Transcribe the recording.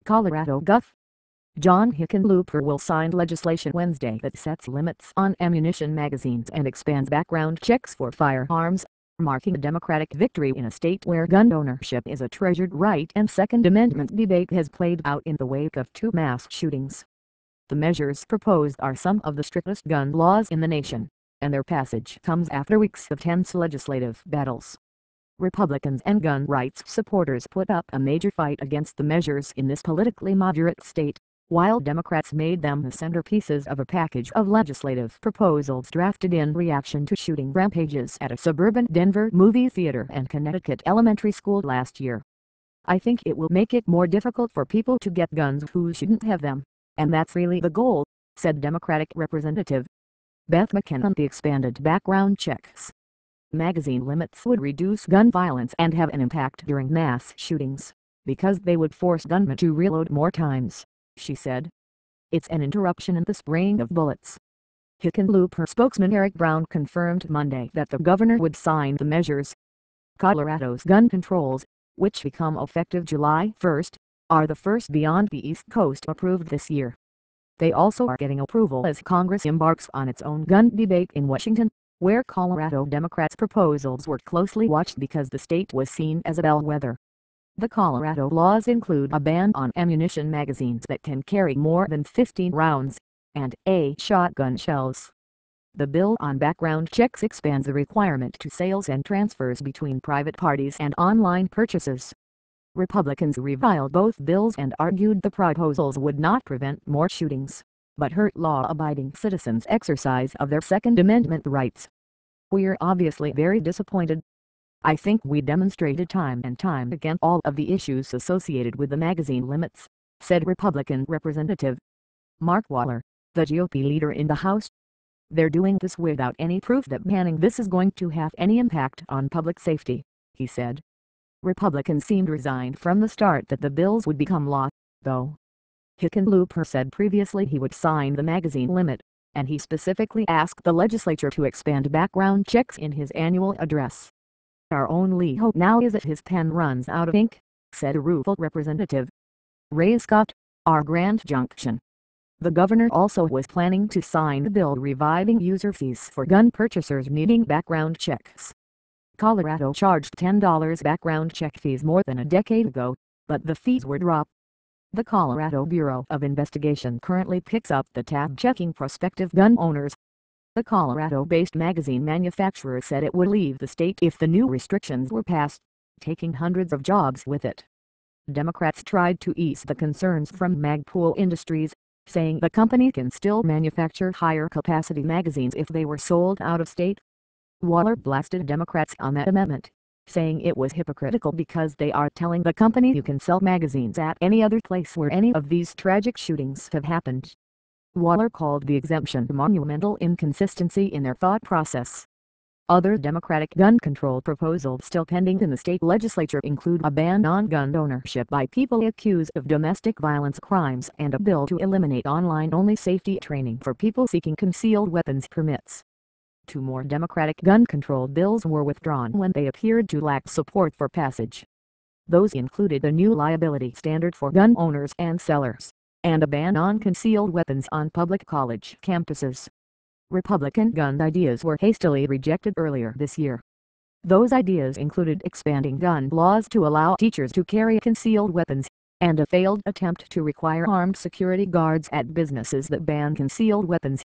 Colorado Gov. John Hickenlooper will sign legislation Wednesday that sets limits on ammunition magazines and expands background checks for firearms, marking a Democratic victory in a state where gun ownership is a treasured right and Second Amendment debate has played out in the wake of 2 mass shootings. The measures proposed are some of the strictest gun laws in the nation, and their passage comes after weeks of tense legislative battles. Republicans and gun rights supporters put up a major fight against the measures in this politically moderate state, while Democrats made them the centerpieces of a package of legislative proposals drafted in reaction to shooting rampages at a suburban Denver movie theater and Connecticut elementary school last year. "I think it will make it more difficult for people to get guns who shouldn't have them, and that's really the goal," said Democratic Representative Beth McKenna. The expanded background checks magazine limits would reduce gun violence and have an impact during mass shootings, because they would force gunmen to reload more times, she said. "It's an interruption in the spraying of bullets." Hickenlooper spokesman Eric Brown confirmed Monday that the governor would sign the measures. Colorado's gun controls, which become effective July 1, are the first beyond the East Coast approved this year. They also are getting approval as Congress embarks on its own gun debate in Washington, where Colorado Democrats' proposals were closely watched because the state was seen as a bellwether. The Colorado laws include a ban on ammunition magazines that can carry more than 15 rounds, and shotgun shells. The bill on background checks expands the requirement to sales and transfers between private parties and online purchases. Republicans reviled both bills and argued the proposals would not prevent more shootings, but hurt law-abiding citizens' exercise of their Second Amendment rights. "We're obviously very disappointed. I think we demonstrated time and time again all of the issues associated with the magazine limits," said Republican Representative Mark Waller, the GOP leader in the House. "They're doing this without any proof that banning this is going to have any impact on public safety," he said. Republicans seemed resigned from the start that the bills would become law, though. Hickenlooper said previously he would sign the magazine limit, and he specifically asked the legislature to expand background checks in his annual address. "Our only hope now is that his pen runs out of ink," said a rueful representative Ray Scott, R. Grand Junction. The governor also was planning to sign the bill reviving user fees for gun purchasers needing background checks. Colorado charged $10 background check fees more than a decade ago, but the fees were dropped. The Colorado Bureau of Investigation currently picks up the tab checking prospective gun owners. The Colorado-based magazine manufacturer said it would leave the state if the new restrictions were passed, taking hundreds of jobs with it. Democrats tried to ease the concerns from Magpul Industries, saying the company can still manufacture higher-capacity magazines if they were sold out of state. Waller blasted Democrats on that amendment, saying it was hypocritical because they are telling the company you can sell magazines at any other place where any of these tragic shootings have happened. Waller called the exemption a monumental inconsistency in their thought process. Other Democratic gun control proposals still pending in the state legislature include a ban on gun ownership by people accused of domestic violence crimes and a bill to eliminate online-only safety training for people seeking concealed weapons permits. 2 more Democratic gun control bills were withdrawn when they appeared to lack support for passage. Those included a new liability standard for gun owners and sellers, and a ban on concealed weapons on public college campuses. Republican gun ideas were hastily rejected earlier this year. Those ideas included expanding gun laws to allow teachers to carry concealed weapons, and a failed attempt to require armed security guards at businesses that ban concealed weapons.